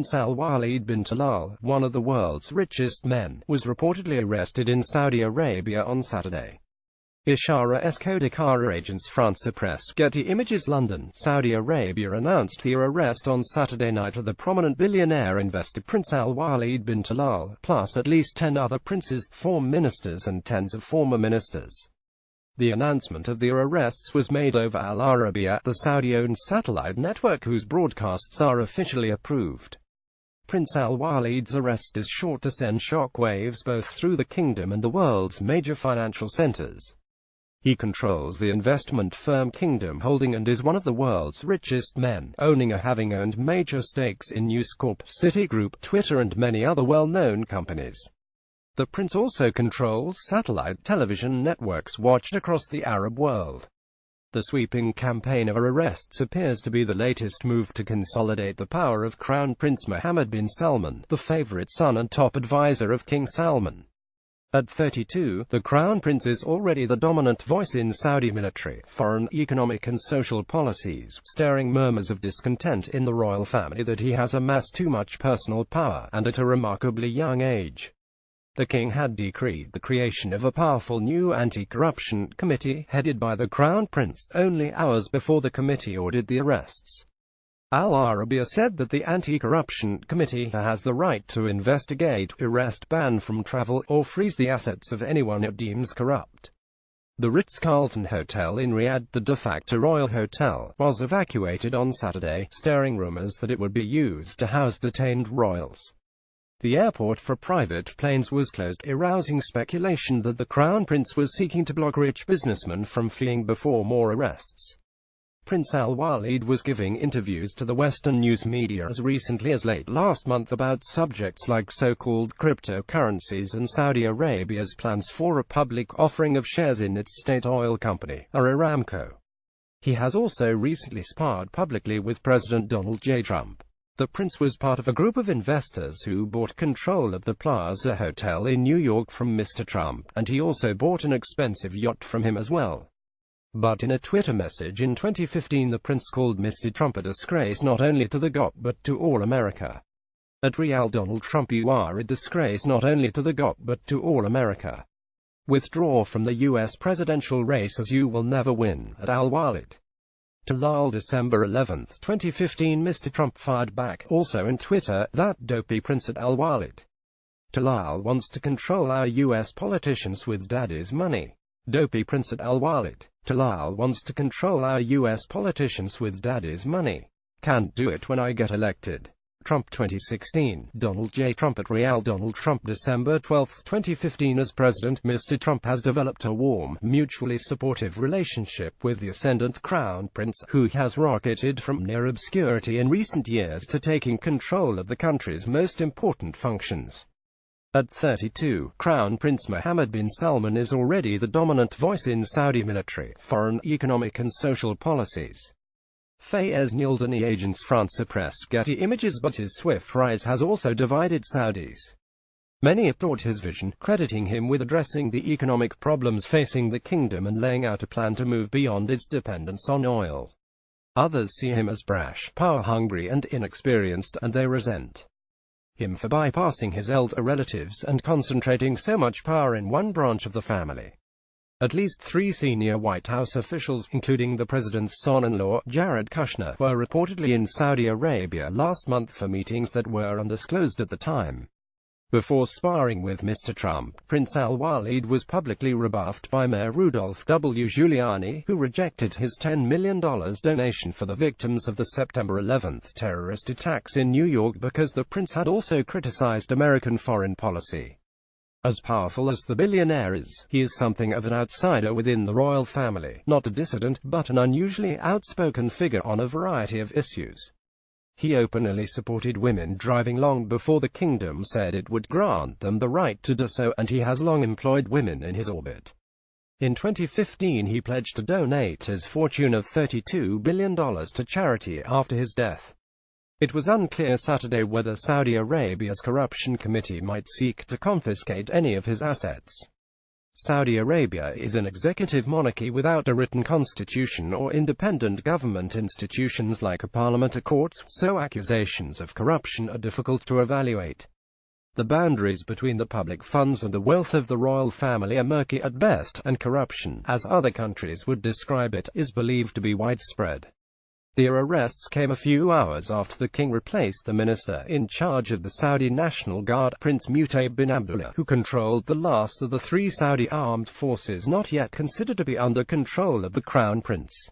Prince Alwaleed bin Talal, one of the world's richest men, was reportedly arrested in Saudi Arabia on Saturday. Ishara S.KodikaraAgence FrancePresse, Getty Images London, Saudi Arabia announced the arrest on Saturday night of the prominent billionaire investor Prince Alwaleed bin Talal, plus at least 10 other princes, former ministers and tens of former ministers. The announcement of their arrests was made over Arabiya, the Saudi-owned satellite network whose broadcasts are officially approved. Prince Alwaleed's arrest is sure to send shockwaves both through the kingdom and the world's major financial centers. He controls the investment firm Kingdom Holding and is one of the world's richest men, owning or having owned major stakes in News Corp, Citigroup, Twitter and many other well-known companies. The prince also controls satellite television networks watched across the Arab world. The sweeping campaign of arrests appears to be the latest move to consolidate the power of Crown Prince Mohammed bin Salman, the favorite son and top advisor of King Salman. At 32, the Crown Prince is already the dominant voice in Saudi military, foreign, economic and social policies, stirring murmurs of discontent in the royal family that he has amassed too much personal power, and at a remarkably young age. The king had decreed the creation of a powerful new anti-corruption committee, headed by the Crown Prince, only hours before the committee ordered the arrests. Arabiya said that the Anti-Corruption Committee has the right to investigate, arrest, ban from travel, or freeze the assets of anyone it deems corrupt. The Ritz-Carlton Hotel in Riyadh, the de facto royal hotel, was evacuated on Saturday, stirring rumors that it would be used to house detained royals. The airport for private planes was closed, arousing speculation that the Crown Prince was seeking to block rich businessmen from fleeing before more arrests. Prince Alwaleed was giving interviews to the Western news media as recently as late last month about subjects like so-called cryptocurrencies and Saudi Arabia's plans for a public offering of shares in its state oil company, Aramco. He has also recently sparred publicly with President Donald J. Trump. The prince was part of a group of investors who bought control of the Plaza Hotel in New York from Mr. Trump, and he also bought an expensive yacht from him as well. But in a Twitter message in 2015, the prince called Mr. Trump a disgrace not only to the GOP but to all America. At Real Donald Trump, you are a disgrace not only to the GOP but to all America. Withdraw from the U.S. presidential race as you will never win. At Alwaleed Talal, December 11, 2015. Mr. Trump fired back, also in Twitter, that dopey prince at Alwaleed Talal wants to control our U.S. politicians with daddy's money. Dopey prince at Alwaleed Talal wants to control our U.S. politicians with daddy's money. Can't do it when I get elected. Trump 2016. Donald J. Trump at Real Donald Trump, December 12, 2015. As president, Mr. Trump has developed a warm, mutually supportive relationship with the ascendant Crown Prince, who has rocketed from near obscurity in recent years to taking control of the country's most important functions. At 32, Crown Prince Mohammed bin Salman is already the dominant voice in Saudi military, foreign, economic and social policies. Fayez Nildani, Agence FrancePresse, Getty Images. But his swift rise has also divided Saudis. Many applaud his vision, crediting him with addressing the economic problems facing the kingdom and laying out a plan to move beyond its dependence on oil. Others see him as brash, power-hungry and inexperienced, and they resent him for bypassing his elder relatives and concentrating so much power in one branch of the family. At least 3 senior White House officials, including the president's son-in-law, Jared Kushner, were reportedly in Saudi Arabia last month for meetings that were undisclosed at the time. Before sparring with Mr. Trump, Prince Alwaleed was publicly rebuffed by Mayor Rudolph W. Giuliani, who rejected his $10 million donation for the victims of the September 11 terrorist attacks in New York because the prince had also criticized American foreign policy. As powerful as the billionaire is, he is something of an outsider within the royal family, not a dissident, but an unusually outspoken figure on a variety of issues. He openly supported women driving long before the kingdom said it would grant them the right to do so, and he has long employed women in his orbit. In 2015, he pledged to donate his fortune of $32 billion to charity after his death. It was unclear Saturday whether Saudi Arabia's corruption committee might seek to confiscate any of his assets. Saudi Arabia is an executive monarchy without a written constitution or independent government institutions like a parliament or courts, so accusations of corruption are difficult to evaluate. The boundaries between the public funds and the wealth of the royal family are murky at best, and corruption, as other countries would describe it, is believed to be widespread. The arrests came a few hours after the king replaced the minister in charge of the Saudi National Guard, Prince Alwaleed bin Talal, who controlled the last of the three Saudi armed forces not yet considered to be under control of the Crown Prince.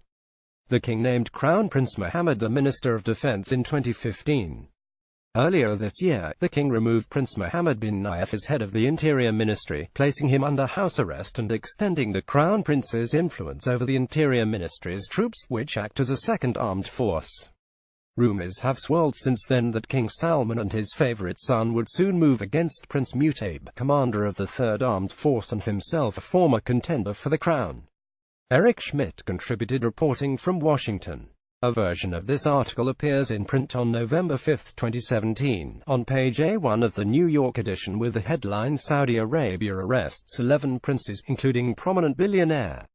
The king named Crown Prince Mohammed the Minister of Defense in 2015. Earlier this year, the king removed Prince Mohammed bin Nayef as head of the Interior Ministry, placing him under house arrest and extending the Crown Prince's influence over the Interior Ministry's troops, which act as a second armed force. Rumors have swirled since then that King Salman and his favorite son would soon move against Prince Alwaleed, commander of the Third Armed Force and himself a former contender for the crown. Eric Schmidt contributed reporting from Washington. A version of this article appears in print on November 5, 2017, on page A1 of the New York edition with the headline "Saudi Arabia arrests 11 princes, including prominent billionaire."